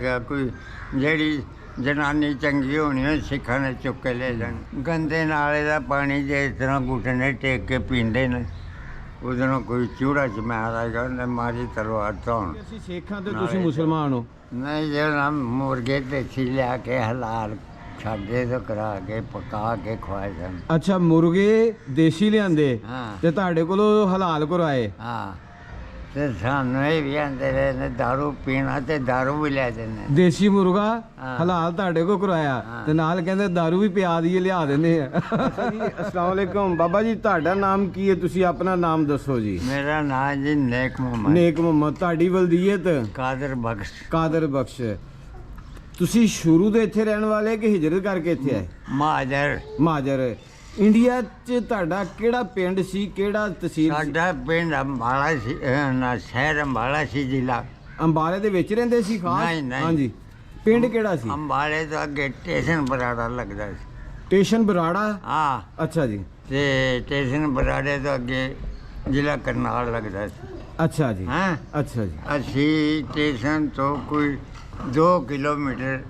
कोई ਜਿਹੜੀ ਜਨਾਨੀ ਚੰਗੀ ਹੋਣੀ ਉਹ ਸਿੱਖਾਂ ਨੇ ਚੁੱਕ ਕੇ ਲੈ ਜਾਣ। ਗੰਦੇ ਨਾਲੇ ਦਾ ਪਾਣੀ ਜੇ ਇਸ ਤਰ੍ਹਾਂ ਘੁੱਟਣੇ ਟੇਕ ਕੇ ਪੀਂਦੇ ਨੇ ਉਹਦੇ ਨਾਲ ਕੋਈ ਚੂੜਾ ਜਮਾਇਆ ਆਏਗਾ ਉਹਨੇ ਮਾਰੀ ਤਲਵਾਰ ਤੋਂ। ਅਸੀਂ ਸਿੱਖਾਂ ਤੇ ਤੁਸੀਂ ਮੁਸਲਮਾਨ ਹੋ? ਨਹੀਂ ਜੇ ਨਾ ਮੁਰਗੇ ਦੇਸੀ ਲਿਆ ਕੇ ਹਲਾਲ ਛਾੜੇ ਤੋਂ ਕਰਾ ਕੇ ਪਕਾ ਕੇ ਖਵਾਏ ਸਨ। ਅੱਛਾ, ਮੁਰਗੇ ਦੇਸੀ ਲਿਆਂਦੇ ਹਾਂ ਤੇ ਤੁਹਾਡੇ ਕੋਲੋਂ ਹਲਾਲ ਕਰਵਾਏ? ਹਾਂ ਤੇ ਸਾਨੂੰ ਇਹ ਵੀ ਆਂਦੇ ਰਹੇ ਨੇ ਦਾਰੂ ਪੀਣਾ ਤੇ ਦਾਰੂ ਵੀ ਲੈ ਦਿੰਦੇ। ਦੇਸੀ ਮੁਰਗਾ ਹਾਂ। ਹਲਾਲ ਤੁਹਾਡੇ ਕੋਲ ਕਰਵਾਇਆ ਹਾਂ। ਤੇ ਨਾਲ ਕਹਿੰਦੇ ਦਾਰੂ ਵੀ ਪਿਆ ਦਈਏ ਲਿਆ ਦਿੰਦੇ ਆ। ਜੀ ਅਸਲਾਮ ਵਾਲੇਕੁਮ ਬਾਬਾ ਜੀ, ਤੁਹਾਡਾ ਨਾਮ ਕੀ ਹੈ? ਤੁਸੀਂ ਆਪਣਾ ਨਾਮ ਦੱਸੋ ਜੀ। ਮੇਰਾ ਨਾਮ ਜੀ ਨੇਕ ਮੁਹੰਮਦ ਨੇਕ ਮੁਹੰਮਦ। ਤੁਹਾਡੀ ਵਲਦੀਅਤ? ਕਾਦਰ ਬਖਸ਼। ਕਾਦਰ ਬਖਸ਼। ਤੁਸੀਂ ਸ਼ੁਰੂ ਤੋਂ ਇੱਥੇ ਰਹਿਣ ਵਾਲੇ ਕਿ ਹਿਜਰਤ ਕਰਕੇ ਇੱਥੇ ਆਏ? ਮਾਜਰ। ਮਾਜਰ। ਇੰਡੀਆ 'ਚ ਤੁਹਾਡਾ ਕਿਹੜਾ ਪਿੰਡ ਸੀ, ਕਿਹੜਾ ਤਹਿਸੀਲ ਸੀ? ਸਾਡਾ ਪਿੰਡ ਅੰਬਾਲਾ ਸੀ, ਨਾ ਸ਼ਹਿਰ ਅੰਬਾਲਾ ਸੀ, ਜ਼ਿਲ੍ਹਾ ਅੰਬਾਲੇ ਦੇ ਵਿੱਚ ਰਹਿੰਦੇ ਸੀ ਖਾਸ? ਨਹੀਂ, ਨਹੀਂ। ਹਾਂਜੀ, ਪਿੰਡ ਕਿਹੜਾ ਸੀ? ਅੰਬਾਲੇ ਤੋਂ ਅੱਗੇ ਸਟੇਸ਼ਨ ਬਰਾੜਾ ਲੱਗਦਾ ਸੀ। ਸਟੇਸ਼ਨ ਬਰਾੜਾ? ਹਾਂ ਅੱਛਾ ਜੀ। ਤੇ ਸਟੇਸ਼ਨ ਬਰਾੜੇ ਤੋਂ ਅੱਗੇ ਜ਼ਿਲ੍ਹਾ ਕਰਨਾਲ ਲੱਗਦਾ ਸੀ। ਅੱਛਾ ਜੀ। ਹਾਂ ਅੱਛਾ ਜੀ। ਅਸੀਂ ਸਟੇਸ਼ਨ ਤੋਂ ਕੋਈ 2 ਕਿਲੋਮੀਟਰ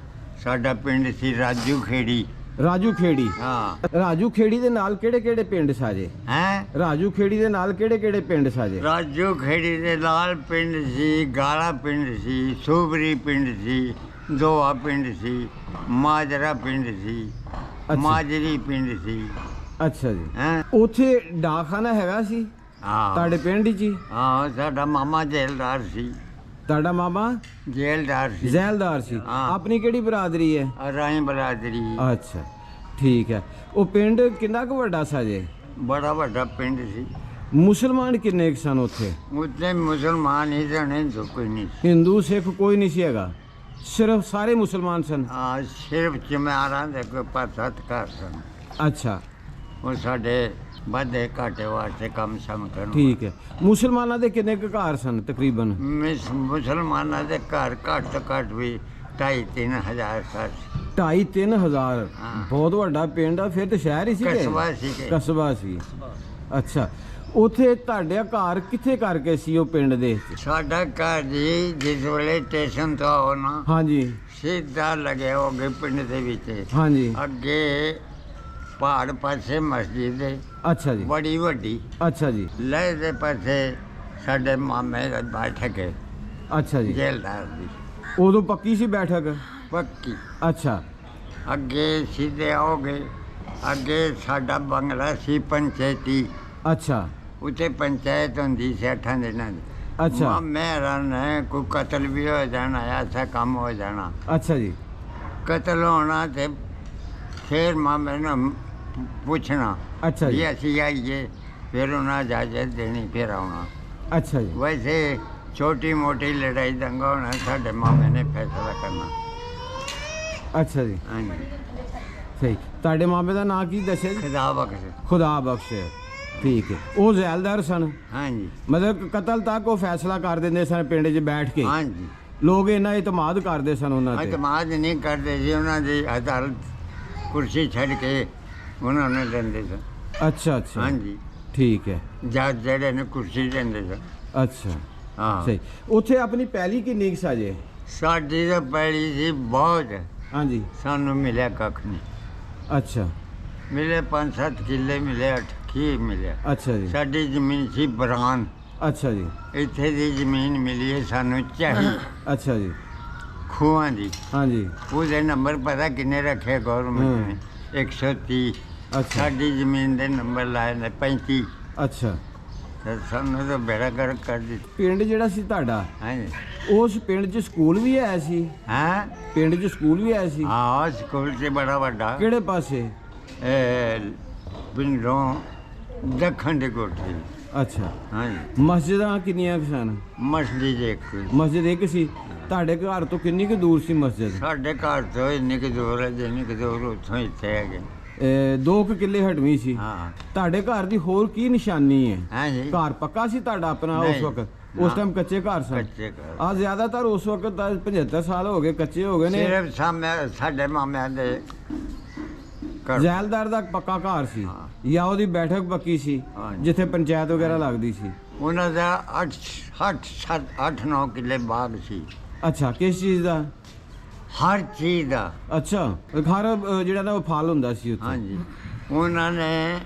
ਸਾਡਾ ਪਿੰਡ ਸੀ ਰਾਜੂ ਖੇੜੀ। ਰਾਜੂ ਖੇੜੀ? ਹਾਂ। ਰਾਜੂ ਖੇੜੀ ਦੇ ਨਾਲ ਕਿਹੜੇ ਕਿਹੜੇ ਪਿੰਡ ਸਾਜੇ? ਹੈ ਰਾਜੂ ਖੇੜੀ ਦੇ ਨਾਲ ਕਿਹੜੇ ਕਿਹੜੇ ਪਿੰਡ ਸਾਜੇ? ਰਾਜੂ ਖੇੜੀ ਦੇ ਲਾਲ ਪਿੰਡ ਸੀ, ਗਾਲਾ ਪਿੰਡ ਸੀ, ਸੂਬਰੀ ਪਿੰਡ ਸੀ, ਦੋਆ ਪਿੰਡ ਸੀ, ਮਾਜਰਾ ਪਿੰਡ ਸੀ, ਮਾਜਰੀ ਪਿੰਡ ਸੀ। ਅੱਛਾ ਜੀ। ਹੈਂ ਉੱਥੇ ਡਾਕਖਾਨਾ ਹੈਗਾ ਸੀ ਹਾਂ ਤੁਹਾਡੇ ਪਿੰਡ 'ਚ ਹੀ? ਹਾਂ ਸਾਡਾ ਮਾਮਾ ਜੇਲਦਾਰ ਸੀ। ਤੁਹਾਡਾ ਮਾਮਾ ਜੇਲਦਾਰ ਸੀ। ਜ਼ੈਲਦਾਰ ਸੀ? ਹਾਂ। ਆਪਣੀ ਕਿਹੜੀ ਬਰਾਦਰੀ ਹੈ? ਰਾਈ ਬਰਾਦਰੀ। ਅੱਛਾ, ਠੀਕ ਹੈ। ਉਹ ਪਿੰਡ ਕਿੰਨਾ ਕੁ ਵੱਡਾ ਸਾਜੇ? ਬੜਾ ਵੱਡਾ ਪਿੰਡ ਸੀ। ਮੁਸਲਮਾਨ ਕਿੰਨੇ ਕੁ ਸਨ ਉੱਥੇ? ਉੱਥੇ ਮੁਸਲਮਾਨ ਹੀ ਸਨ, ਹਿੰਦੂ ਕੋਈ ਨਹੀਂ ਸੀ। ਹਿੰਦੂ ਸਿੱਖ ਕੋਈ ਨਹੀਂ ਸੀ ਹੈਗਾ, ਸਿਰਫ ਸਾਰੇ ਮੁਸਲਮਾਨ ਸਨ? ਹਾਂ ਸਿਰਫ ਚਮਾਰਾਂ ਦੇ ਕੋਈ 5-7 ਘਰ ਸਨ। ਅੱਛਾ, ਉਹ ਸਾਡੇ ਵਾਧੇ ਘਾਟੇ ਵਾਸਤੇ ਕੰਮ ਸ਼ਮ ਕਰਨ। ਠੀਕ ਹੈ। ਮੁਸਲਮਾਨਾਂ ਦੇ ਕਿੰਨੇ ਕੁ ਘਰ ਸਨ ਤਕਰੀਬਨ? ਮੁਸਲਮਾਨਾਂ ਦੇ ਘਰ ਘੱਟ ਤੋਂ ਘੱਟ ਵੀ 2,500-3,000 ਘਰ ਸੀ। 2,500-3,000? ਹਾਂ। ਬਹੁਤ ਵੱਡਾ ਪਿੰਡ ਆ ਫਿਰ ਤੇ ਸ਼ਹਿਰ ਹੀ ਸੀ ਕਿ? ਕਸਬਾ ਸੀ ਕਿ? ਕਸਬਾ ਸੀ। ਅੱਛਾ, ਉੱਥੇ ਤੁਹਾਡੇ ਘਰ ਕਿੱਥੇ ਕਰਕੇ ਸੀ ਉਹ ਪਿੰਡ ਦੇ? ਸਾਡਾ ਘਰ ਜੀ ਜਿਸ ਵੇਲੇ ਸਟੇਸ਼ਨ ਤੋਂ ਆਓ ਨਾ, ਹਾਂਜੀ ਸਿੱਧਾ ਲੱਗਿਆ ਹੋ ਗਏ ਪਿੰਡ ਦੇ ਵਿੱਚ। ਹਾਂਜੀ। ਅੱਗੇ ਪਹਾੜ ਪਾਸੇ ਮਸਜਿਦ ਹੈ ਅੱਛਾ ਜੀ। ਬੜੀ ਵੱਡੀ। ਅੱਛਾ ਜੀ। ਲਹਿ ਦੇ ਪਾਸੇ ਸਾਡੇ ਮਾਮੇ ਦਾ ਬੈਠਕ ਹੈ ਅੱਛਾ ਜੀ। ਜੇਲਦਾਰ ਦੀ, ਉਦੋਂ ਪੱਕੀ ਸੀ ਬੈਠਕ? ਪੱਕੀ। ਅੱਛਾ। ਅੱਗੇ ਸਿੱਧੇ ਆਓਗੇ, ਅੱਗੇ ਸਾਡਾ ਬੰਗਲਾ ਸੀ ਪੰਚਾਇਤੀ। ਅੱਛਾ। ਉੱਥੇ ਪੰਚਾਇਤ ਹੁੰਦੀ ਸੀ 8 ਦਿਨਾਂ ਦੀ। ਅੱਛਾ। ਮੇਰਾ ਨੇ ਕੋਈ ਕਤਲ ਵੀ ਹੋ ਜਾਣਾ, ਐਸਾ ਕੰਮ ਹੋ ਜਾਣਾ, ਅੱਛਾ ਜੀ। ਕਤਲ ਹੋਣਾ ਤੇ ਫਿਰ ਮਾਮੇ ਨੂੰ ਪੁੱਛਣਾ ਅੱਛਾ ਜੀ। ਵੀ ਅਸੀਂ ਆਈਏ, ਫਿਰ ਉਹਨਾਂ ਇਜਾਜ਼ਤ ਦੇਣੀ, ਫਿਰ ਆਉਣਾ। ਅੱਛਾ ਜੀ। ਵੈਸੇ ਛੋਟੀ ਮੋਟੀ ਲੜਾਈ ਦੰਗਾ ਹੋਣਾ ਸਾਡੇ ਮਾਮੇ ਨੇ ਫੈਸਲਾ ਕਰਨਾ। ਅੱਛਾ ਜੀ। ਹਾਂਜੀ। ਸਹੀ। ਤੁਹਾਡੇ ਮਾਮੇ ਦਾ ਨਾਂ ਕੀ ਦੱਸਿਆ ਜੀ? ਖੁਦਾ ਬਖਸ਼। ਖੁਦਾ ਬਖਸ਼। ਠੀਕ ਹੈ। ਉਹ ਜ਼ੈਲਦਾਰ ਸਨ? ਹਾਂਜੀ ਮਤਲਬ ਕਤਲ ਤੱਕ ਉਹ ਫੈਸਲਾ ਕਰ ਦਿੰਦੇ ਸਨ ਪਿੰਡ 'ਚ ਬੈਠ ਕੇ? ਹਾਂਜੀ। ਲੋਕ ਇੰਨਾ ਇਤਮਾਦ ਕਰਦੇ ਸਨ ਉਹਨਾਂ ਤੇ? ਇਤਮਾਦ ਨਹੀਂ ਕਰਦੇ ਸੀ, ਉਹਨਾਂ ਦੀ ਅਦਾਲਤ ਕੁਰਸੀ ਛੱਡ ਕੇ ਉਹਨਾਂ ਨੇ ਦਿੰਦੇ ਸਨ। ਅੱਛਾ ਅੱਛਾ। ਹਾਂਜੀ। ਠੀਕ ਹੈ। ਜੱਜ ਜਿਹੜੇ ਨੇ ਕੁਰਸੀ ਦਿੰਦੇ ਸਨ। ਅੱਛਾ। ਹਾਂ। ਸਹੀ। ਉੱਥੇ ਆਪਣੀ ਪਹਿਲੀ ਕਿੰਨੀ ਕੁ ਸਾਜੇ? ਸਾਡੀ ਤਾਂ ਪੈਲੀ ਸੀ ਬਹੁਤ, ਹਾਂਜੀ। ਸਾਨੂੰ ਮਿਲਿਆ ਕੱਖ ਨਹੀਂ। ਅੱਛਾ। ਮਿਲੇ 5-7 ਕਿੱਲੇ ਮਿਲੇ, 8 ਕੀ ਮਿਲਿਆ। ਅੱਛਾ ਜੀ। ਸਾਡੀ ਜ਼ਮੀਨ ਸੀ ਬਰਾਨ, ਅੱਛਾ ਜੀ। ਇੱਥੇ ਦੀ ਜ਼ਮੀਨ ਮਿਲੀ ਹੈ ਸਾਨੂੰ ਚਾਹੀ ਅੱਛਾ ਜੀ। ਖੂਹਾਂ ਦੀ। ਹਾਂਜੀ। ਉਹਦੇ ਨੰਬਰ ਪਤਾ ਕਿੰਨੇ ਰੱਖੇ ਗੌਰਮੈਂਟ ਨੇ? 130। ਅੱਛਾ। ਸਾਡੀ ਜ਼ਮੀਨ ਦੇ ਨੰਬਰ ਲਾਏ ਨੇ 35। ਅੱਛਾ। ਤੇ ਸਾਨੂੰ ਤਾਂ ਬੇੜਾ ਗਰਕ ਕਰ ਦਿੱਤੀ। ਪਿੰਡ ਜਿਹੜਾ ਸੀ ਤੁਹਾਡਾ, ਹਾਂਜੀ। ਉਸ ਪਿੰਡ 'ਚ ਸਕੂਲ ਵੀ ਹੈ ਸੀ? ਹਾਂ ਪਿੰਡ 'ਚ ਸਕੂਲ ਵੀ ਹੈ ਸੀ? ਹਾਂ ਸਕੂਲ ਸੀ ਬੜਾ ਵੱਡਾ। ਕਿਹੜੇ ਪਾਸੇ? ਇਹ ਪਿੰਡੋਂ ਦੱਖਣ ਦੇ ਕੋਠੇ। ਅੱਛਾ। ਹਾਂਜੀ। ਮਸਜਿਦਾਂ ਕਿੰਨੀਆਂ ਕੁ ਸਨ? ਮਸਜਿਦ ਇੱਕ। ਮਸਜਿਦ ਇੱਕ ਸੀ। ਤੁਹਾਡੇ ਘਰ ਤੋਂ ਕਿੰਨੀ ਕੁ ਦੂਰ ਸੀ ਮਸਜਿਦ? ਸਾਡੇ ਘਰ ਤੋਂ ਇੰਨੀ ਕੁ ਦੂਰ ਹੈ, ਜਿੰਨੀ ਕੁ ਦੂਰ ਉੱਥੋਂ ਇੱਥੇ ਹੈਗੇ। 2 ਕਿੱਲੇ ਹਟਵੀਂ ਸੀ? ਹਾਂ। ਤੁਹਾਡੇ ਘਰ ਦੀ ਹੋਰ ਕੀ ਨਿਸ਼ਾਨੀ ਹੈ? ਹਾਂਜੀ। ਘਰ ਪੱਕਾ ਸੀ ਤੁਹਾਡਾ ਆਪਣਾ ਉਸ ਨਹੀਂ। ਵਕਤ? ਉਸ ਟਾਈਮ ਕੱਚੇ ਘਰ ਸਨ? ਕੱਚੇ ਘਰ। ਆ ਜ਼ਿਆਦਾਤਰ ਉਸ ਵਕਤ ਤਾਂ 75 ਸਾਲ ਹੋ ਗਏ ਕੱਚੇ ਹੋ ਗਏ ਨੇ। ਸਿਰਫ ਸਾਡੇ ਮਾਮਿਆਂ ਦੇ ਘਰ। ਜ਼ੈਲਦਾਰ ਦਾ ਪੱਕਾ ਘਰ ਸੀ ਹਾਂ। ਜਾਂ ਉਹਦੀ ਬੈਠਕ ਪੱਕੀ ਸੀ ਹਾਂਜੀ। ਜਿੱਥੇ ਪੰਚਾਇਤ ਵਗੈਰਾ ਲੱਗਦੀ ਸੀ? ਉਹਨਾਂ ਦਾ 8-9 ਕਿੱਲੇ ਬਾਗ ਸੀ। ਅੱਛਾ। ਕਿਸ ਚੀਜ਼ ਦਾ? ਹਰ ਚੀਜ਼ ਦਾ। ਅੱਛਾ, ਹਰ ਜਿਹੜਾ ਨਾ ਉਹ ਫਲ ਹੁੰਦਾ ਸੀ ਉੱਥੇ। ਹਾਂਜੀ, ਉਹਨਾਂ ਨੇ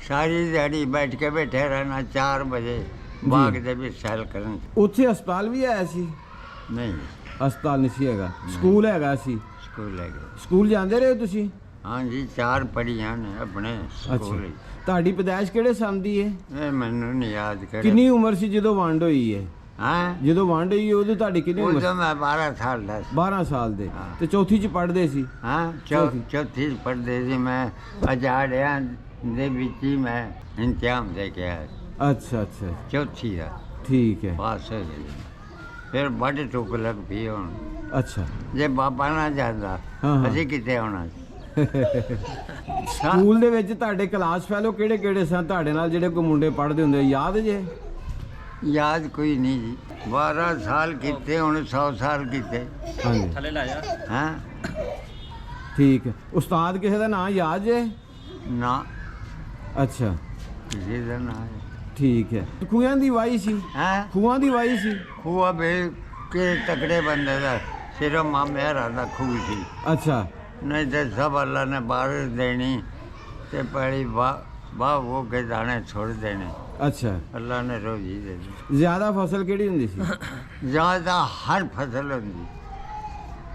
ਸਾਰੀ ਦਿਹਾੜੀ ਬੈਠ ਕੇ ਬੈਠੇ ਰਹਿਣਾ, 4 ਵਜੇ ਬਾਗ ਦੇ ਵਿੱਚ ਸੈਲ ਕਰਨ। ਉੱਥੇ ਹਸਪਤਾਲ ਵੀ ਆਇਆ ਸੀ? ਨਹੀਂ, ਹਸਪਤਾਲ ਨਹੀਂ ਸੀ ਹੈਗਾ, ਸਕੂਲ ਹੈਗਾ ਸੀ। ਸਕੂਲ ਹੈਗੇ। ਸਕੂਲ ਜਾਂਦੇ ਰਹੇ ਹੋ ਤੁਸੀਂ? ਹਾਂਜੀ, 4 ਪੜ੍ਹੀਆਂ ਨੇ ਆਪਣੇ ਸਕੂਲ ਵਿੱਚ। ਤੁਹਾਡੀ ਪੈਦਾਇਸ਼ ਕਿਹੜੇ ਸੰਨ ਦੀ ਹੈ? ਇਹ ਮੈਨੂੰ ਨਹੀਂ ਯਾਦ ਕਰ। ਕਿੰਨੀ ਉਮਰ ਸੀ ਜਦੋਂ ਵੰਡ ਹੋਈ ਹੈ? ਹਾਂ, ਜਦੋਂ ਵੰਡ ਹੋਈ ਉਦੋਂ ਤੁਹਾਡੀ ਕਿੰਨੀ ਉਮਰ? ਉਦੋਂ ਮੈਂ 12 ਸਾਲ ਦਾ ਸੀ। 12 ਸਾਲ ਦੇ। ਹਾਂ। ਤੇ ਚੌਥੀ ਚ ਪੜ੍ਹਦੇ ਸੀ? ਹਾਂ, ਚੌਥੀ 'ਚ ਪੜ੍ਹਦੇ ਸੀ। ਮੈਂ ਅਜਾੜਿਆਂ ਦੇ ਵਿੱਚ ਹੀ ਮੈਂ ਇੰਤਜ਼ਾਮ ਦੇ ਕੇ ਆਇਆ। ਅੱਛਾ ਅੱਛਾ, ਚੌਥੀ ਦਾ ਠੀਕ ਹੈ। ਪਾਸ ਹੋ ਗਏ। ਫਿਰ ਵੱਡ ਟੁੱਕ ਲੱਗ ਪਈ ਹੁਣ। ਅੱਛਾ, ਜੇ ਬਾਬਾ ਨਾ ਜਾਂਦਾ ਹਾਂ, ਹਾਂ। ਅਸੀਂ ਕਿੱਥੇ ਆਉਣਾ ਸੀ? ਸਕੂਲ ਦੇ ਵਿੱਚ ਤੁਹਾਡੇ ਕਲਾਸ ਫੈਲੋ ਕਿਹੜੇ ਕਿਹੜੇ ਸਨ ਤੁਹਾਡੇ ਨਾਲ, ਜਿਹੜੇ ਕੋਈ ਮੁੰਡੇ ਪੜ੍ਹਦੇ ਹੁੰਦੇ, ਯਾਦ ਜੇ? ਯਾਦ ਕੋਈ ਨਹੀਂ ਜੀ। 12 ਸਾਲ ਕੀਤੇ, ਹੁਣ 100 ਸਾਲ ਕੀਤੇ। ਹਾਂਜੀ, ਥੱਲੇ ਲਾਇਆ। ਹਾਂ, ਠੀਕ ਹੈ। ਉਸਤਾਦ ਕਿਸੇ ਦਾ ਨਾਂ ਯਾਦ ਜੇ? ਨਾ ਅੱਛਾ, ਕਿਸੇ ਦਾ ਨਾ ਹੈ। ਠੀਕ ਹੈ। ਖੂਹਾਂ ਦੀ ਵਾਈ ਸੀ? ਹੈਂ? ਖੂਹਾਂ ਦੀ ਵਾਈ ਸੀ? ਖੂਆ ਬੇ ਕੇ ਤਕੜੇ ਬੰਦੇ ਦਾ ਸਿਰਫ ਮਾਮੇ ਹਰਾਂ ਦਾ ਖੂਹ ਸੀ। ਅੱਛਾ, ਨਹੀਂ ਤੇ ਸਭ ਅੱਲਾ ਨੇ ਬਾਰਿਸ਼ ਦੇਣੀ ਤੇ ਪਹਿਲੀ ਵਾਹ ਉਹ ਕੇ ਦਾਣੇ ਛੋੜ ਦੇਣੇ। ਅੱਛਾ। ਅੱਲਾ ਨੇ ਰੋਜੀ ਦੇ ਦਿੱਤੀ। ਜ਼ਿਆਦਾ ਫਸਲ ਕਿਹੜੀ ਹੁੰਦੀ ਸੀ? ਜ਼ਿਆਦਾ ਹਰ ਫਸਲ ਹੁੰਦੀ।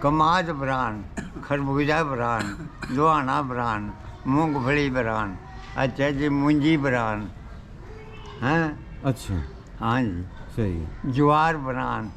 ਕਮਾਦ ਬਰਾਨ, ਖਰਬੂਜਾ ਬਰਾਨ, ਦੁਆਣਾ ਬਰਾਨ, मूंगफली बरान। अच्छा जी, मुंजी बरान। हैं? अच्छा, हाँ जी, सही है। ज्वार बरान,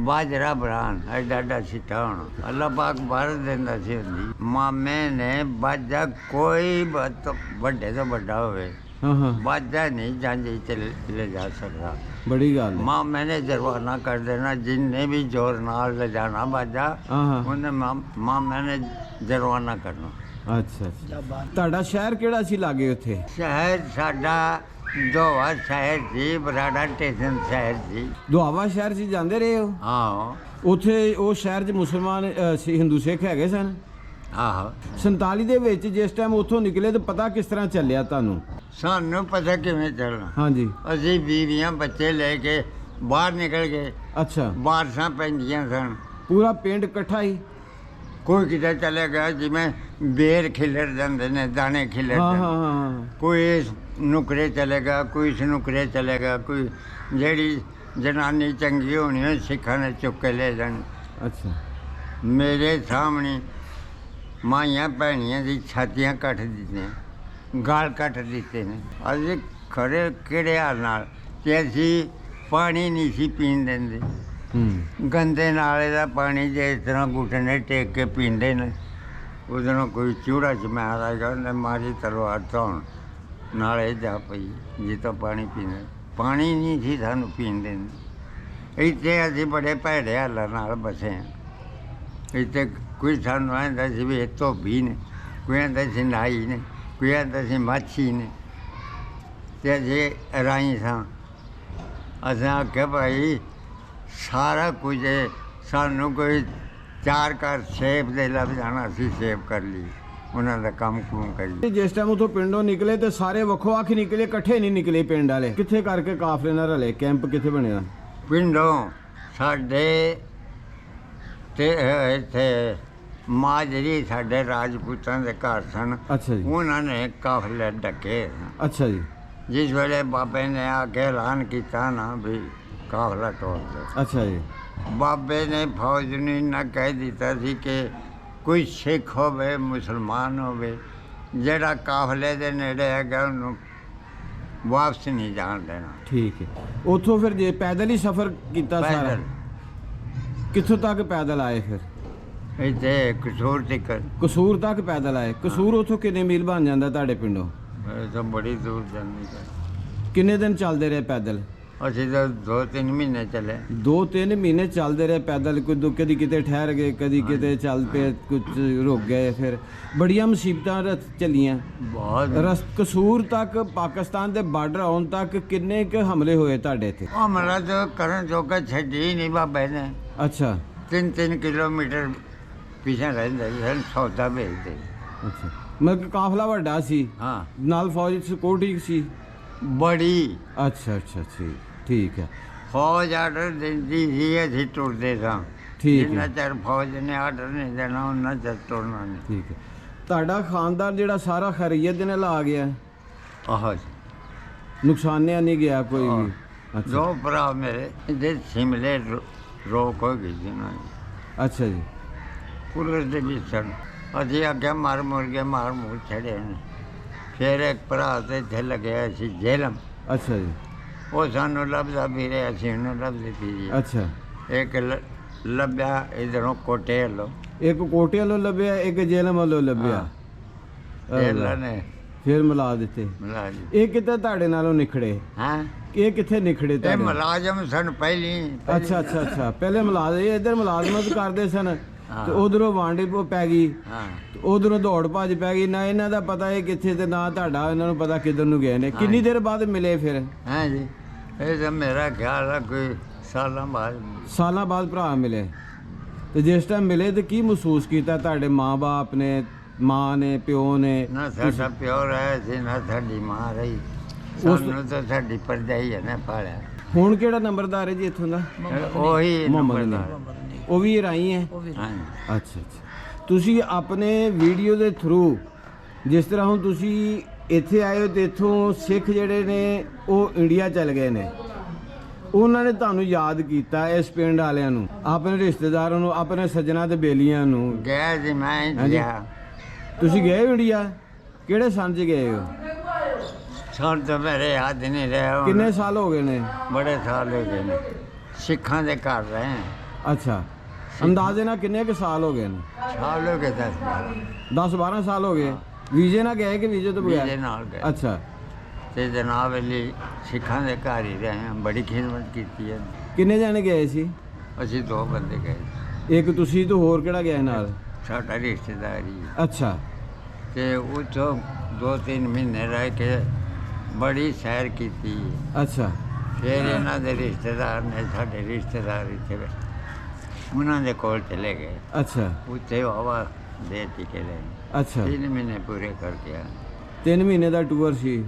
बाजरा बरान। एडा सिट्टा होना अल्लाह पाक भारत देंदा सी हुंदी। मामे ने बाजा कोई बड़े तो बड़ा होवे, हाँ हाँ, बाजा नहीं जांजे ले जा सकता। बड़ी गल है। मामे ने जुर्माना कर देना, जिन्ने भी जोर नाल ले जाना बाजा, हाँ हाँ, उन्हें मामे ने जुर्माना करना। अच्छा अच्छा। ਤੁਹਾਡਾ ਸ਼ਹਿਰ ਕਿਹੜਾ ਸੀ ਲਾਗੇ ਉੱਥੇ? शहर साडा दोहा शहर सी, बराड़ा स्टेशन शहर सी। ਦੁਆਬਾ ਸ਼ਹਿਰ 'ਚ ਜਾਂਦੇ ਰਹੇ ਹੋ? हाँ, ਉੱਥੇ ਉਹ ਸ਼ਹਿਰ 'ਚ ਮੁਸਲਮਾਨ ਹਿੰਦੂ ਸਿੱਖ ਹੈਗੇ ਸਨ? ਆਹੋ। 47 ਦੇ ਵਿੱਚ ਜਿਸ ਟਾਈਮ ਉੱਥੋਂ ਨਿਕਲੇ ਤਾਂ ਪਤਾ ਕਿਸ ਤਰ੍ਹਾਂ ਚੱਲਿਆ ਤੁਹਾਨੂੰ? ਸਾਨੂੰ ਪਤਾ ਕਿਵੇਂ ਚੱਲਣਾ। ਹਾਂਜੀ, ਅਸੀਂ ਬੀਵੀਆਂ ਬੱਚੇ ਲੈ ਕੇ ਬਾਹਰ ਨਿਕਲ ਗਏ। ਅੱਛਾ। ਬਾਰਿਸ਼ਾਂ ਪੈਂਦੀਆਂ ਸਨ, ਪੂਰਾ ਪਿੰਡ ਇਕੱਠਾ ਹੀ? ਕੋਈ ਕਿਤੇ ਚਲੇ ਗਿਆ, ਜਿਵੇਂ ਬੇਰ ਖਿਲਰ ਜਾਂਦੇ ਨੇ, ਦਾਣੇ ਖਿਲਰ ਹਾਂ ਜਾਂਦੇ। ਹਾਂ ਹਾਂ, ਕੋਈ ਇਸ ਨੁਕਰੇ ਚਲੇਗਾ, ਕੋਈ ਇਸ ਨੁਕਰੇ ਚਲੇਗਾ, ਕੋਈ ਜਿਹੜੀ ਜਨਾਨੀ ਚੰਗੀ ਹੋਣੀ ਉਹ ਸਿੱਖਾਂ ਨੇ ਚੁੱਕ ਕੇ ਲੈ ਜਾਣੀ। ਅੱਛਾ। ਮੇਰੇ ਸਾਹਮਣੇ ਮਾਈਆਂ ਭੈਣੀਆਂ ਦੀ ਛਾਤੀਆਂ ਕੱਟ ਦਿੱਤੀਆਂ, ਗਾਲ ਕੱਟ ਦਿੱਤੇ ਨੇ। ਅਸੀਂ ਖੜੇ ਕਿਹੜੇ ਹਾਲ ਨਾਲ ਕਿ ਅਸੀਂ ਪਾਣੀ ਨਹੀਂ ਸੀ ਪੀਣ ਦਿੰਦੇ। ਗੰਦੇ ਨਾਲੇ ਦਾ ਪਾਣੀ ਜੇ ਇਸ ਤਰ੍ਹਾਂ ਘੁੱਟਣੇ ਟੇਕ ਕੇ ਪੀਂਦੇ ਨੇ। ਉਦੋਂ ਕੋਈ ਚੂੜਾ ਜਮਾਇਆ ਆਏਗਾ, ਉਹਨੇ ਮਾਰੀ ਤਲਵਾਰ ਧੌਣ ਨਾਲੇ ਜਾ ਪਈ ਜਿੱਥੋਂ ਪਾਣੀ ਪੀਂਦੇ। ਪਾਣੀ ਨਹੀਂ ਸੀ ਸਾਨੂੰ ਪੀਣ ਦਿੰਦੇ। ਇੱਥੇ ਅਸੀਂ ਬੜੇ ਭੈੜੇ ਹਾਲਾਂ ਨਾਲ ਬਸੇ ਹਾਂ। ਇੱਥੇ ਕੋਈ ਸਾਨੂੰ ਆਂਦਾ ਸੀ ਵੀ ਇਹ ਧੋਬੀ ਨੇ, ਕੋਈ ਆਂਦਾ ਸੀ ਨਾਈ ਨੇ, ਕੋਈ ਆਂਦਾ ਸੀ ਮਾਛੀ ਨੇ, ਤੇ ਅਸੀਂ ਰਾਈ ਸਾਂ। ਅਸੀਂ ਆਖਿਆ ਭਾਈ ਸਾਰਾ ਕੁਝ ਸਾਨੂੰ ਕੋਈ 4 ਘਰ ਸੇਬ ਦੇ ਲੱਭ ਜਾਣਾ, ਅਸੀਂ ਸੇਬ ਕਰ ਲਈ, ਉਹਨਾਂ ਦਾ ਕੰਮ ਕੁਮ ਕਰੀ। ਜਿਸ ਟਾਈਮ ਉਥੋਂ ਪਿੰਡੋਂ ਨਿਕਲੇ ਤੇ ਸਾਰੇ ਵੱਖੋ ਵੱਖ ਨਿਕਲੇ, ਇਕੱਠੇ ਨਹੀਂ ਨਿਕਲੇ ਪਿੰਡ ਵਾਲੇ? ਕਿੱਥੇ ਕਰਕੇ ਕਾਫਲੇ ਨਾਲ ਰਲੇ? ਕੈਂਪ ਕਿੱਥੇ ਬਣਿਆ? ਪਿੰਡੋਂ ਸਾਡੇ ਤੇ ਇੱਥੇ ਮਾਜਰੀ ਸਾਡੇ ਰਾਜਪੂਤਾਂ ਦੇ ਘਰ ਸਨ। ਅੱਛਾ ਜੀ, ਉਹਨਾਂ ਨੇ ਕਾਫਲੇ ਡੱਕੇ। ਅੱਛਾ ਜੀ, ਜਿਸ ਵੇਲੇ ਬਾਬੇ ਨੇ ਆ ਕੇ ਐਲਾਨ ਕੀਤਾ ਨਾ ਵੀ ਕਾਫਲਾ ਤੋੜ ਦਿਓ, ਅੱਛਾ ਜੀ, ਬਾਬੇ ਨੇ ਫੌਜ ਨੂੰ ਇੰਨਾ ਕਹਿ ਦਿੱਤਾ ਸੀ ਕਿ ਕੋਈ ਸਿੱਖ ਹੋਵੇ, ਮੁਸਲਮਾਨ ਹੋਵੇ, ਜਿਹੜਾ ਕਾਫਲੇ ਦੇ ਨੇੜੇ ਹੈਗਾ ਉਹਨੂੰ ਵਾਪਸ ਨਹੀਂ ਜਾਣ ਦੇਣਾ। ਠੀਕ ਹੈ। ਉੱਥੋਂ ਫਿਰ ਜੇ ਪੈਦਲ ਹੀ ਸਫ਼ਰ ਕੀਤਾ ਸਾਰਾ? ਪੈਦਲ ਕਿੱਥੋਂ ਤੱਕ ਪੈਦਲ ਆਏ ਫਿਰ? ਇੱਥੇ ਕਸੂਰ ਤੱਕ। ਕਸੂਰ ਤੱਕ ਪੈਦਲ ਆਏ? ਕਸੂਰ ਉੱਥੋਂ ਕਿੰਨੇ ਮੀਲ ਬਣ ਜਾਂਦਾ ਤੁਹਾਡੇ ਪਿੰਡੋਂ? ਇਹ ਤਾਂ ਬੜੀ ਦੂਰ ਜਾਂਦੀ ਹੈ। ਕਿੰਨੇ ਦਿਨ ਚੱਲਦੇ ਰਹੇ ਪੈਦਲ? ਅਸੀਂ ਤਾਂ 2-3 ਮਹੀਨੇ ਚੱਲੇ। 2-3 ਮਹੀਨੇ ਚੱਲਦੇ ਰਹੇ ਪੈਦਲ? ਕੋਈ ਕਦੀ ਕਿਤੇ ਠਹਿਰ ਗਏ, ਕਦੀ ਕਿਤੇ ਚੱਲ ਪਏ, ਕੁਝ ਰੁਕ ਗਏ, ਫਿਰ ਬੜੀਆਂ ਮੁਸੀਬਤਾਂ ਚੱਲੀਆਂ। ਬਹੁਤ ਕਸੂਰ ਤੱਕ ਪਾਕਿਸਤਾਨ ਦੇ ਬਾਰਡਰ ਆਉਣ ਤੱਕ ਕਿੰਨੇ ਕੁ ਹਮਲੇ ਹੋਏ ਤੁਹਾਡੇ ਇੱਥੇ? ਹਮਲਾ ਤਾਂ ਕਰਨ ਜੋਗਾ ਛੱਡੀ ਨਹੀਂ ਬਾਬੇ ਨੇ। ਅੱਛਾ 3-3 ਕਿਲੋਮੀਟਰ ਪਿੱਛੇ ਰਹਿੰਦੇ ਸਨ, ਸੌਦਾ ਭੇਜਦੇ। ਅੱਛਾ, ਮਤਲਬ ਕਿ ਕਾਫਲਾ ਵੱਡਾ ਸੀ? ਹਾਂ, ਨਾਲ ਫੌਜ ਸਿਕਿਉਰਟੀ ਸੀ? ਬੜੀ। ਅੱਛਾ ਅੱਛਾ, ਠੀਕ ਹੈ। ਫੌਜ ਆਰਡਰ ਦਿੰਦੀ ਸੀ, ਅਸੀਂ ਟੁਰਦੇ ਸਾਂ। ਠੀਕ ਹੈ। ਜਿੰਨਾ ਚਿਰ ਫੌਜ ਨੇ ਆਰਡਰ ਨਹੀਂ ਦੇਣਾ ਉਹਨਾਂ ਚਿਰ ਤੁਰਨਾ ਨਹੀਂ। ਠੀਕ ਹੈ। ਤੁਹਾਡਾ ਖਾਨਦਾਨ ਜਿਹੜਾ ਸਾਰਾ ਖੈਰੀਅਤ ਦੇ ਨਾਲ ਆ ਗਿਆ, ਆਹੋ ਜੀ। ਨੁਕਸਾਨਿਆ ਨਹੀਂ ਗਿਆ ਕੋਈ ਵੀ? ਅੱਛਾ ਦੋ ਭਰਾ ਮੇਰੇ ਦੇ ਸਿਮਲੇ ਰੋਕ ਹੋ ਗਈ ਸੀ ਨਾ ਜੀ। ਅੱਛਾ ਜੀ। ਪੁਲਿਸ ਦੇ ਵਿੱਚ ਸਨ, ਅਸੀਂ ਅੱਗੇ ਮਾਰ ਮੁਰ ਛੜੇ ਨੇ। ਫਿਰ ਇੱਕ ਭਰਾ ਤੇ ਇੱਥੇ ਲੱਗਿਆ ਸੀ ਜੇਲਮ, ਅੱਛਾ ਜੀ। ਉਹ ਸਾਨੂੰ ਲੱਭਦਾ ਵੀ ਰਿਹਾ, ਅਸੀਂ ਉਹਨੂੰ ਲੱਭਦੇ ਸੀ ਜੀ। ਅੱਛਾ, ਇੱਕ ਲੱਭਿਆ ਇਧਰੋਂ ਕੋਟੇ ਵੱਲੋਂ, ਇੱਕ ਕੋਟੇ ਵੱਲੋਂ ਲੱਭਿਆ, ਇੱਕ ਜੇਲਮ ਵੱਲੋਂ ਲੱਭਿਆ। ਜੇਲਾਂ ਨੇ ਫਿਰ ਮਿਲਾ ਦਿੱਤੇ। ਮਿਲਾ ਜੀ। ਇਹ ਕਿਤੇ ਤੁਹਾਡੇ ਨਾਲੋਂ ਨਿਖੜੇ? ਹਾਂ, ਇਹ ਕਿੱਥੇ ਨਿਖੜੇ ਇਹ ਤੁਹਾਡੇ? ਮੁਲਾਜ਼ਮ ਸਨ ਪਹਿਲੀ। ਅੱਛਾ ਅੱਛਾ ਅੱਛਾ, ਪਹਿਲੇ ਮੁਲਾਜ਼ਮ ਇੱਧਰ ਮੁਲਾਜ਼ਮਤ ਕਰਦੇ ਸਨ ਹਾਂ। ਤੇ ਉਧਰੋਂ ਵਾਂਡੇ ਪੈ ਗਈ, ਹਾਂ, ਉਧਰੋਂ ਦੌੜ ਭੱਜ ਪੈ ਗਈ। ਨਾ ਇਹਨਾਂ ਦਾ ਪਤਾ ਇਹ ਕਿੱਥੇ ਤੇ ਨਾ ਤੁਹਾਡਾ ਇਹਨਾਂ ਨੂੰ ਪਤਾ ਕਿੱਧਰ ਨੂੰ ਗਏ ਨੇ। ਕਿੰਨੀ ਦੇਰ ਬਾਅਦ ਮਿਲੇ ਫਿਰ? ਹਾਂ ਜੀ। ਇਹ ਤਾਂ ਮੇਰਾ ਖਿਆਲ ਹੈ ਕੋਈ ਸਾਲਾਂ ਬਾਅਦ। ਸਾਲਾਂ ਬਾਅਦ ਭਰਾ ਮਿਲੇ। ਤੇ ਜਿਸ ਟਾਈਮ ਮਿਲੇ ਤੇ ਕੀ ਮਹਿਸੂਸ ਕੀਤਾ? ਤੁਹਾਡੇ ਮਾਂ-ਬਾਪ ਨੇ, ਮਾਂ ਨੇ, ਪਿਓ ਨੇ? ਨਾ ਸਾਡਾ ਪਿਓ ਰਿਹਾ ਸੀ ਨਾ ਸਾਡੀ ਮਾਂ ਰਹੀ। ਸਾਨੂੰ ਤਾਂ ਸਾਡੀ ਪਰਜਾਈ ਹੈ ਨਾ ਪਾਲਿਆ। ਹੁਣ ਕਿਹੜਾ ਨੰਬਰਦਾਰ ਹੈ ਜੀ ਇੱਥੋਂ ਦਾ? ਉਹੀ ਮੁਹੰਮਦ ਨੇ। ਉਹ ਵੀ ਰਾਈ ਹੈ? ਹਾਂ। ਅੱਛਾ ਅੱਛਾ। ਤੁਸੀਂ ਆਪਣੇ ਵੀਡੀਓ ਦੇ ਥਰੂ, ਜਿਸ ਤਰ੍ਹਾਂ ਹੁਣ ਤੁਸੀਂ ਇੱਥੇ ਆਏ ਹੋ ਤੇ ਇੱਥੋਂ ਸਿੱਖ ਜਿਹੜੇ ਨੇ ਉਹ ਇੰਡੀਆ ਚਲ ਗਏ ਨੇ, ਉਹਨਾਂ ਨੇ ਤੁਹਾਨੂੰ ਯਾਦ ਕੀਤਾ, ਇਸ ਪਿੰਡ ਵਾਲਿਆਂ ਨੂੰ, ਆਪਣੇ ਰਿਸ਼ਤੇਦਾਰਾਂ ਨੂੰ, ਆਪਣੇ ਸੱਜਣਾ ਤੇ ਬੇਲੀਆਂ ਨੂੰ? ਗਿਆ ਸੀ ਮੈਂ ਹਾਂਜੀ। ਗਿਆ। ਤੁਸੀਂ ਗਏ ਹੋ ਇੰਡੀਆ? ਕਿਹੜੇ ਸੰਨ 'ਚ ਗਏ ਹੋ? ਸੁਣ ਤਾਂ ਮੇਰੇ ਯਾਦ ਨਹੀਂ ਰਿਹਾ। ਹੁਣ ਕਿੰਨੇ ਸਾਲ ਹੋ ਗਏ ਨੇ? ਬੜੇ ਸਾਲ ਹੋ ਗਏ ਨੇ। ਸਿੱਖਾਂ ਦੇ ਘਰ ਰਹੇ ਹਾਂ। ਅੱਛਾ, ਅੰਦਾਜ਼ੇ ਨਾਲ ਕਿੰਨੇ ਕੁ ਸਾਲ ਹੋ ਗਏ ਨੇ? ਸਾਲ ਹੋ ਗਏ 10-12 ਸਾਲ ਹੋ ਗਏ। ਵੀਜ਼ੇ ਨਾਲ ਗਏ ਕਿ ਵੀਜ਼ੇ ਤੋਂ ਵੀਜ਼ੇ ਬਗੈਰ? ਨਾਲ ਗਏ। ਅੱਛਾ। ਤੇ ਜਨਾਬ ਅਲੀ ਸਿੱਖਾਂ ਦੇ ਘਰ ਹੀ ਰਹੇ ਹਾਂ। ਬੜੀ ਖਿਦਮਤ ਕੀਤੀ ਹੈ। ਕਿੰਨੇ ਜਾਣੇ ਗਏ ਸੀ? ਅਸੀਂ ਦੋ ਬੰਦੇ ਗਏ। ਇੱਕ ਤੁਸੀਂ ਤੇ ਹੋਰ ਕਿਹੜਾ ਗਿਆ ਨਾਲ? ਸਾਡਾ ਰਿਸ਼ਤੇਦਾਰ ਹੀ। ਅੱਛਾ ਤੇ ਉੱਥੋਂ 2-3 ਮਹੀਨੇ ਰਹਿ ਕੇ ਬੜੀ ਸੈਰ ਕੀਤੀ। ਅੱਛਾ ਫਿਰ ਇਹਨਾਂ ਦੇ ਰਿਸ਼ਤੇਦਾਰ ਨੇ, ਸਾਡੇ ਰਿਸ਼ਤੇਦਾਰ ਇੱਥੇ ਉਹਨਾਂ ਦੇ ਕੋਲ ਚਲੇ ਗਏ। ਅੱਛਾ ਉੱਥੇ ਹਵਾ ਦੇ ਕੇ ਲੈ ਅੱਛਾ। 3 ਮਹੀਨੇ ਪੂਰੇ ਕਰਕੇ ਆਏ। 3 ਮਹੀਨੇ ਦਾ ਟੂਰ ਸੀ।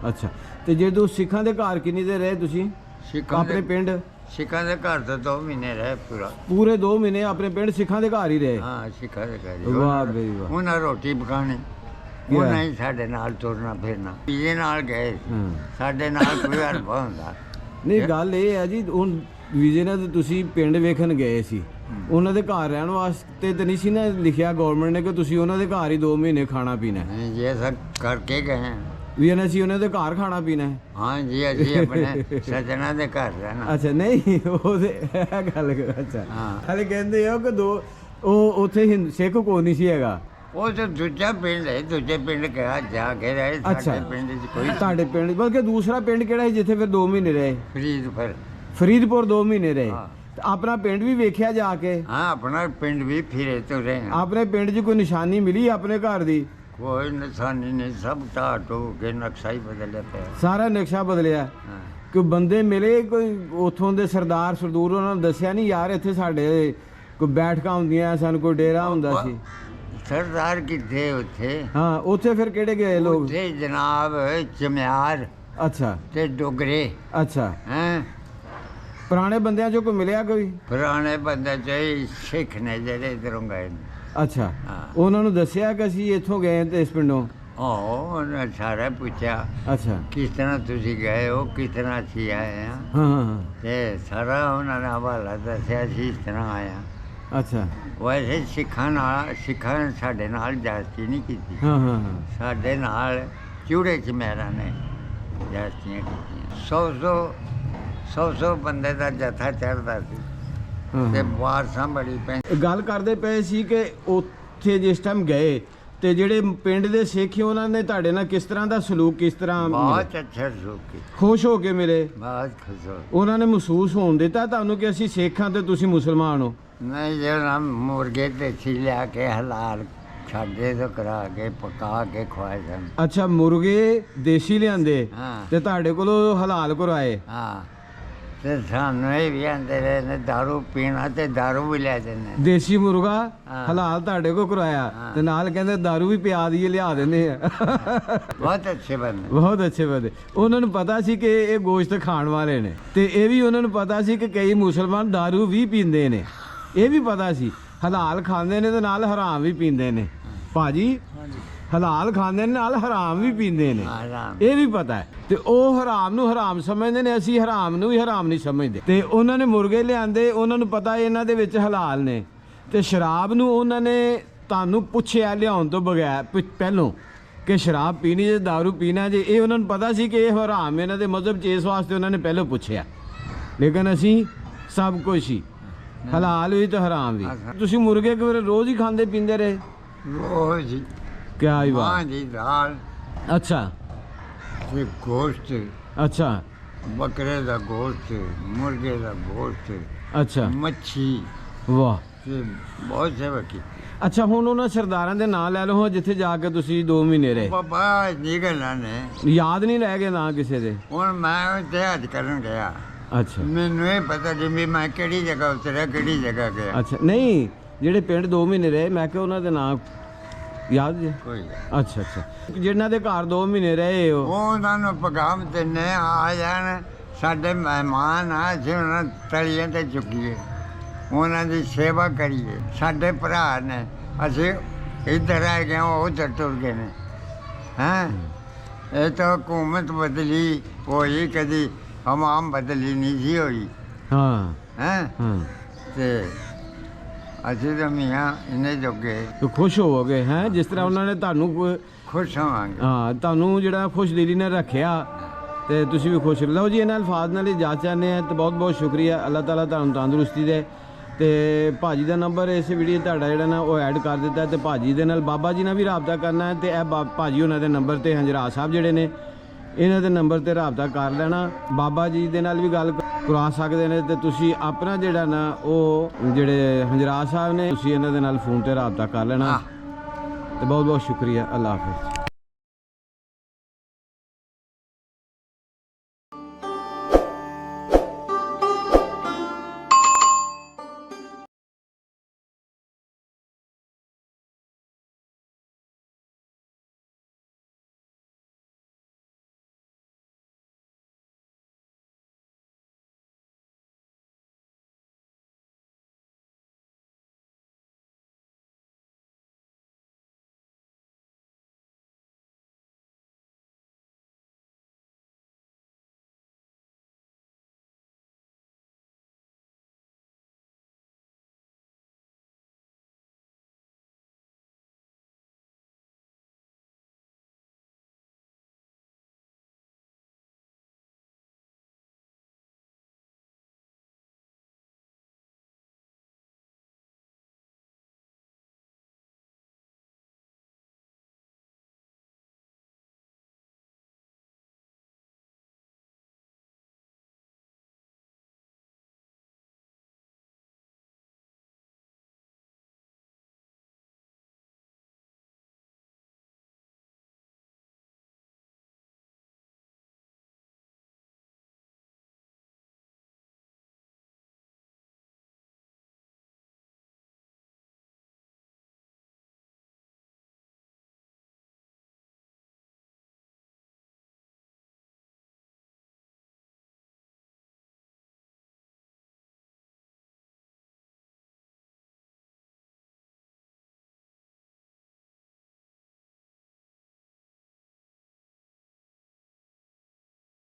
ਅੱਛਾ। ਤੇ ਜਦੋਂ ਸਿੱਖਾਂ ਦੇ ਘਰ ਕਿੰਨੀ ਦੇਰ ਰਹੇ ਤੁਸੀਂ ਸਿੱਖਾਂ ਆਪਣੇ ਦੇ ਪਿੰਡ? ਸਿੱਖਾਂ ਦੇ ਘਰ ਤਾਂ 2 ਮਹੀਨੇ ਰਹੇ ਪੂਰਾ। ਪੂਰੇ 2 ਮਹੀਨੇ ਆਪਣੇ ਪਿੰਡ ਸਿੱਖਾਂ ਦੇ ਘਰ ਹੀ ਰਹੇ? ਹਾਂ, ਸਿੱਖਾਂ ਦੇ ਘਰ। ਵਾਹ ਬਈ ਵਾਹ। ਉਹਨਾਂ ਰੋਟੀ ਪਕਾਣੀ, ਉਹਨਾਂ ਹੀ ਸਾਡੇ ਨਾਲ ਤੁਰਨਾ ਫਿਰਨਾ। ਪੀਏ ਨਾਲ ਗਏ ਸੀ। ਹਾਂ। ਸਾਡੇ ਨਾਲ ਕੋਈ ਹਰਬਾ ਹੁੰਦਾ ਨਹੀਂ, ਗੱਲ ਇਹ ਹੈ ਜੀ, ਹੁਣ ਵੀਜ਼ੇ ਨਾਲ ਤਾਂ ਤੁਸੀਂ ਪਿੰਡ ਵੇਖਣ ਗਏ ਸੀ, ਉਹਨਾਂ ਦੇ ਘਰ ਰਹਿਣ ਵਾਸਤੇ ਤਾਂ ਨਹੀਂ ਸੀ ਨਾ ਲਿਖਿਆ ਗਵਰਨਮੈਂਟ ਨੇ ਕਿ ਤੁਸੀਂ ਉਹਨਾਂ ਦੇ ਘਰ ਹੀ 2 ਮਹੀਨੇ ਖਾਣਾ ਪੀਣਾ ਹੈ? ਨਹੀਂ, ਇਹ ਸਭ ਕਰਕੇ ਗਏ ਹਾਂ। ਵੀ ਅਸੀਂ ਉਹਨਾਂ ਦੇ ਘਰ ਖਾਣਾ ਪੀਣਾ ਹੈ? ਹਾਂ ਜੀ, ਅਸੀਂ ਆਪਣੇ ਸੱਜਣਾ ਦੇ ਘਰ ਰਹਿਣਾ। ਅੱਛਾ, ਨਹੀਂ ਉਹਦੇ ਇਹ ਗੱਲ ਅੱਛਾ। ਹਾਂ। ਹਾਲੇ ਕਹਿੰਦੇ ਹੋ ਕਿ ਉਹ ਉੱਥੇ ਸਿੱਖ ਕੋਈ ਨਹੀਂ ਸੀ ਹੈਗਾ? ਉਹ ਤਾਂ ਦੂਜਾ ਪਿੰਡ ਹੈ, ਦੂਜੇ ਪਿੰਡ ਗਿਆ ਜਾ ਕੇ ਰਹੇ। ਅੱਛਾ। ਸਾਡੇ ਪਿੰਡ 'ਚ ਕੋਈ ਤੁਹਾਡੇ ਪਿੰਡ ਬਲਕਿ ਦੂਸਰਾ ਪਿੰਡ ਕਿਹੜਾ ਸੀ ਜਿੱਥੇ ਫਿਰ 2 ਮਹੀਨੇ ਰਹੇ? ਫਰੀਦਪੁਰ। ਫਰੀਦਪੁਰ 2 ਮਹੀਨੇ ਰਹੇ। ਹਾਂ। ਤੇ ਆਪਣਾ ਪਿੰਡ ਵੀ ਵੇਖਿਆ ਜਾ ਕੇ? ਹਾਂ, ਆਪਣਾ ਪਿੰਡ ਵੀ ਫਿਰੇ ਤੁਰੇ ਹਾਂ। ਆਪਣੇ ਪਿੰਡ 'ਚ ਕੋਈ ਨਿਸ਼ਾਨੀ ਮਿਲੀ ਆਪਣੇ ਘਰ ਦੀ? ਕੋਈ ਨਿਸ਼ਾਨੀ ਨਹੀਂ, ਸਭ ਢਾਹ ਢੋ ਕੇ ਨਕਸ਼ਾ ਹੀ ਬਦਲਿਆ ਪਿਆ। ਸਾਰਾ ਨਕਸ਼ਾ ਬਦਲਿਆ? ਹਾਂ। ਕੋਈ ਬੰਦੇ ਮਿਲੇ, ਕੋਈ ਉਥੋਂ ਦੇ ਸਰਦਾਰ ਸਰਦੂਰ, ਉਹਨਾਂ ਨੂੰ ਦੱਸਿਆ ਨਹੀਂ ਯਾਰ ਇੱਥੇ ਸਾਡੇ ਕੋਈ ਬੈਠਕਾਂ ਹੁੰਦੀਆਂ, ਸਾਨੂੰ ਕੋਈ ਡੇਰਾ ਹੁੰਦਾ ਸੀ? ਸਰਦਾਰ ਕਿੱਥੇ ਉੱਥੇ? ਹਾਂ, ਉੱਥੇ ਫਿਰ ਕਿਹੜੇ ਗਏ ਲੋਕ? ਉੱਥੇ ਜਨਾਬ ਚਮਿਆਰ ਅੱਛਾ ਤੇ ਡੋਗਰੇ। ਅੱਛਾ। ਹੈਂ, ਪੁਰਾਣੇ ਬੰਦਿਆਂ 'ਚੋਂ ਕੋਈ ਮਿਲਿਆ ਕੋਈ? ਪੁਰਾਣੇ ਬੰਦੇ ਚ ਸਿੱਖ ਨੇ ਜਿਹੜੇ ਇੱਧਰੋਂ ਗਏ ਨੇ। ਅੱਛਾ। ਹਾਂ। ਉਹਨਾਂ ਨੂੰ ਦੱਸਿਆ ਕਿ ਅਸੀਂ ਇੱਥੋਂ ਗਏ ਤੇ ਇਸ ਪਿੰਡੋਂ? ਉਹਨੇ ਸਾਰਾ ਪੁੱਛਿਆ ਅੱਛਾ। ਕਿਸ ਤਰ੍ਹਾਂ ਤੁਸੀਂ ਗਏ ਹੋ, ਕਿਸ ਤਰ੍ਹਾਂ ਅਸੀਂ ਆਏ ਹਾਂ। ਹਾਂ ਹਾਂ ਹਾਂ। ਤੇ ਸਾਰਾ ਉਹਨਾਂ ਨੇ ਹਵਾਲਾ ਦੱਸਿਆ ਸੀ ਇਸ ਤਰ੍ਹਾਂ ਆਇਆ। ਅੱਛਾ। ਵੈਸੇ ਸਿੱਖਾਂ ਨੇ ਸਾਡੇ ਨਾਲ ਜਾਸਤੀ ਨਹੀਂ ਕੀਤੀ। ਹਾਂ ਹਾਂ ਹਾਂ। ਸਾਡੇ ਨਾਲ ਚੂੜੇ ਚਮੇਰਾਂ ਨੇ ਜਾਸਤੀਆਂ ਕੀਤੀਆਂ। 100 ਬੰਦੇ ਦਾ ਜਥਾ ਚੜ੍ਹਦਾ ਸੀ ਹਾਂ, ਤੇ ਹਾਂ। ਵਾਰਸਾਂ ਬੜੀ ਪੈ। ਗੱਲ ਕਰਦੇ ਪਏ ਸੀ ਕਿ ਉੱਥੇ ਜਿਸ ਟਾਈਮ ਗਏ ਤੇ ਜਿਹੜੇ ਪਿੰਡ ਦੇ ਸਿੱਖ ਸੀ ਉਹਨਾਂ ਨੇ ਤੁਹਾਡੇ ਨਾਲ ਕਿਸ ਤਰ੍ਹਾਂ ਦਾ ਸਲੂਕ, ਕਿਸ ਤਰ੍ਹਾਂ ਮਿਲੇ? ਬਹੁਤ ਅੱਛਾ ਸੂਕੀ, ਖੁਸ਼ ਹੋ ਕੇ ਮਿਲੇ? ਬਹੁਤ ਖੁਸ਼ ਹੋ। ਉਹਨਾਂ ਨੇ ਮਹਿਸੂਸ ਹੋਣ ਦਿੱਤਾ ਤੁਹਾਨੂੰ ਕਿ ਅਸੀਂ ਸਿੱਖ ਹਾਂ ਤੇ ਤੁਸੀਂ ਮੁਸਲਮਾਨ ਹੋ? ਨਹੀਂ, ਜਿਹੜਾ ਮੁਰਗੇ ਤੇ ਲਿਆ ਕੇ ਹਲਾਲ ਸਾਡੇ ਤੋਂ ਕਰਾ ਕੇ ਪਕਾ ਕੇ ਖਵਾਏ ਸਨ। ਅੱਛਾ, ਮੁਰਗੇ ਦੇਸੀ ਲਿਆਂਦੇ ਹਾਂ। ਤੇ ਤੁਹਾਡੇ ਕੋਲੋਂ ਹਲਾਲ ਕਰਵਾਏ? ਹਾਂ, ਤੇ ਸਾਨੂੰ ਇਹ ਵੀ ਆਂਦੇ ਰਹੇ ਨੇ ਦਾਰੂ ਪੀਣਾ ਤੇ ਦਾਰੂ ਵੀ ਲੈ ਦਿੰਦੇ। ਦੇਸੀ ਮੁਰਗਾ ਹਾਂ। ਹਲਾਲ ਤੁਹਾਡੇ ਕੋਲ ਕਰਵਾਇਆ ਹਾਂ। ਤੇ ਨਾਲ ਕਹਿੰਦੇ ਦਾਰੂ ਵੀ ਪਿਆ ਦਈਏ, ਲਿਆ ਦਿੰਦੇ ਆ। ਬਹੁਤ ਅੱਛੇ ਬੰਦੇ। ਬਹੁਤ ਅੱਛੇ ਬੰਦੇ। ਉਹਨਾਂ ਨੂੰ ਪਤਾ ਸੀ ਕਿ ਇਹ ਗੋਸ਼ਤ ਖਾਣ ਵਾਲੇ ਨੇ ਤੇ ਇਹ ਵੀ ਉਹਨਾਂ ਨੂੰ ਪਤਾ ਸੀ ਕਿ ਕਈ ਮੁਸਲਮਾਨ ਦਾਰੂ ਵੀ ਪੀਂਦੇ ਨੇ। ਇਹ ਵੀ ਪਤਾ ਸੀ ਹਲਾਲ ਖਾਂਦੇ ਨੇ ਤੇ ਨਾਲ ਹਰਾਮ ਵੀ ਪੀਂਦੇ ਨੇ ਭਾਜੀ, ਹਲਾਲ ਖਾਂਦੇ ਨੇ ਨਾਲ ਹਰਾਮ ਵੀ ਪੀਂਦੇ ਨੇ, ਆਰਾਮ ਇਹ ਵੀ ਪਤਾ ਹੈ। ਤੇ ਉਹ ਹਰਾਮ ਨੂੰ ਹਰਾਮ ਸਮਝਦੇ ਨੇ, ਅਸੀਂ ਹਰਾਮ ਨੂੰ ਵੀ ਹਰਾਮ ਨਹੀਂ ਸਮਝਦੇ। ਤੇ ਉਹਨਾਂ ਨੇ ਮੁਰਗੇ ਲਿਆਂਦੇ, ਉਹਨਾਂ ਨੂੰ ਪਤਾ ਇਹਨਾਂ ਦੇ ਵਿੱਚ ਹਲਾਲ ਨੇ। ਤੇ ਸ਼ਰਾਬ ਨੂੰ ਉਹਨਾਂ ਨੇ ਤੁਹਾਨੂੰ ਪੁੱਛਿਆ ਲਿਆਉਣ ਤੋਂ ਬਗੈਰ ਪਹਿਲੋਂ ਕਿ ਸ਼ਰਾਬ ਪੀਣੀ ਜੇ ਦਾਰੂ ਪੀਣਾ ਜੇ, ਇਹ ਉਹਨਾਂ ਨੂੰ ਪਤਾ ਸੀ ਕਿ ਇਹ ਹਰਾਮ ਹੈ ਇਹਨਾਂ ਦੇ ਮਜ਼ਹਬ 'ਚ, ਇਸ ਵਾਸਤੇ ਉਹਨਾਂ ਨੇ ਪਹਿਲਾਂ ਪੁੱਛਿਆ। ਲੇਕਿਨ ਅਸੀਂ ਸਭ ਕੁਝ ਹੀ ਹਲਾਲ ਵੀ ਤੇ ਹਰਾਮ ਵੀ। ਤੁਸੀਂ ਮੁਰਗੇ ਕਿਵੇਂ ਰੋਜ਼ ਹੀ ਖਾਂਦੇ ਪੀਂਦੇ ਰਹੇ? ਰੋਜ਼ ਕਿਆ ਹੀ ਮਾਂ ਬਾਤ। ਦੀ ਦਾਲ ਅੱਛਾ ਤੇ ਗੋਸ਼ਤ, ਅੱਛਾ ਬੱਕਰੇ ਦਾ ਗੋਸ਼ਤ, ਮੁਰਗੇ ਦਾ ਗੋਸ਼ਤ, ਅੱਛਾ, ਮੱਛੀ ਵਾਹ। ਤੇ ਬਹੁਤ ਸੇ ਬਾਕੀ ਅੱਛਾ, ਹੁਣ ਉਹਨਾਂ ਸਰਦਾਰਾਂ ਦੇ ਨਾਂ ਲੈ ਲਓ ਜਿੱਥੇ ਜਾ ਕੇ ਤੁਸੀਂ 2 ਮਹੀਨੇ ਰਹੇ, ਬਾਬਾ ਨਿਕਲਣਾ ਨੇ। ਯਾਦ ਨਹੀਂ ਰਹਿ ਗਏ ਨਾਂ ਕਿਸੇ ਦੇ? ਹੁਣ ਮੈਂ ਉੱਥੇ ਹੱਜ ਕਰਨ ਗਿਆ, ਅੱਛਾ ਮੈਨੂੰ ਇਹ ਪਤਾ ਨਹੀਂ ਵੀ ਮੈਂ ਕਿਹੜੀ ਜਗ੍ਹਾ ਉਤਰਿਆ, ਕਿਹੜੀ ਜਗ੍ਹਾ ਗਿਆ। ਅੱਛਾ, ਨਹੀਂ ਜਿਹੜੇ ਪਿੰਡ 2 ਮਹੀਨੇ ਰਹੇ, ਮੈਂ ਕਿਹਾ ਉਹਨਾਂ ਦੇ ਨਾਂ ਯਾਦ ਜੇ? ਕੋਈ ਅੱਛਾ ਅੱਛਾ, ਜਿਹਨਾਂ ਦੇ ਘਰ 2 ਮਹੀਨੇ ਰਹੇ ਹੋ। ਉਹਨਾਂ ਨੂੰ ਪੈਗਾਮ ਦਿੰਦੇ ਆ ਜਾਣ, ਸਾਡੇ ਮਹਿਮਾਨ ਆ, ਅਸੀਂ ਉਹਨਾਂ ਨੂੰ ਤਲੀਆਂ ਤੇ ਚੁੱਕੀਏ, ਉਹਨਾਂ ਦੀ ਸੇਵਾ ਕਰੀਏ। ਸਾਡੇ ਭਰਾ ਨੇ, ਅਸੀਂ ਇੱਧਰ ਆ ਗਏ, ਉਹ ਉੱਧਰ ਟੁਰ ਗਏ ਨੇ। ਹੈਂ, ਇਹ ਤਾਂ ਹਕੂਮਤ ਬਦਲੀ ਹੋਈ, ਕਦੀ ਹਮਾਮ ਬਦਲੀ ਨਹੀਂ ਸੀ ਹੋਈ। ਹਾਂ ਹੈਂ, ਹਾਂ, ਤੇ ਅਸੀਂ ਤਾਂ ਮੀਆਂ ਇੰਨੇ ਜੋਗੇ ਤੇ ਖੁਸ਼ ਹੋਵੋਗੇ ਹੈ ਜਿਸ ਤਰ੍ਹਾਂ ਉਹਨਾਂ ਨੇ ਤੁਹਾਨੂੰ ਖੁਸ਼ ਹੋਵਾਂਗੇ। ਹਾਂ ਤੁਹਾਨੂੰ ਜਿਹੜਾ ਖੁਸ਼ ਦਿਲੀ ਨਾਲ ਰੱਖਿਆ, ਤੇ ਤੁਸੀਂ ਵੀ ਖੁਸ਼ ਲਓ ਜੀ। ਇਹਨਾਂ ਅਲਫਾਜ਼ ਨਾਲ ਇਜਾਜ਼ਤ ਚਾਹੁੰਦੇ ਆ, ਤੇ ਬਹੁਤ ਬਹੁਤ ਸ਼ੁਕਰੀਆ। ਅੱਲਾਹ ਤਾਲਾ ਤੁਹਾਨੂੰ ਤੰਦਰੁਸਤੀ ਦੇ। ਤੇ ਭਾਜੀ ਦਾ ਨੰਬਰ ਇਸ ਵੀਡੀਓ ਤੁਹਾਡਾ ਜਿਹੜਾ ਨਾ ਉਹ ਐਡ ਕਰ ਦਿੱਤਾ, ਤੇ ਭਾਜੀ ਦੇ ਨਾਲ ਬਾਬਾ ਜੀ ਨਾਲ ਵੀ ਰਾਬਤਾ ਕਰਨਾ ਹੈ, ਤੇ ਇਹ ਭਾਜੀ ਉਹਨਾਂ ਦੇ ਨੰਬਰ ਤੇ ਹੰਜਰਾ ਸਾਹਿਬ ਜਿਹੜੇ ਨੇ ਇਹਨਾਂ ਦੇ ਨੰਬਰ ਤੇ ਰਾਬਤਾ ਕਰ ਲੈਣਾ। ਬਾਬਾ ਜੀ ਦੇ ਨਾਲ ਵੀ ਗੱਲ ਕਰਵਾ ਸਕਦੇ ਨੇ, ਤੇ ਤੁਸੀਂ ਆਪਣਾ ਜਿਹੜਾ ਨਾ ਉਹ ਜਿਹੜੇ ਹੰਜਰਾ ਸਾਹਿਬ ਨੇ, ਤੁਸੀਂ ਇਹਨਾਂ ਦੇ ਨਾਲ ਫੋਨ ਤੇ ਰਾਬਤਾ ਕਰ ਲੈਣਾ। ਤੇ ਬਹੁਤ ਬਹੁਤ ਸ਼ੁਕਰੀਆ। ਅੱਲਾਹ ਹਾਫਿਜ਼।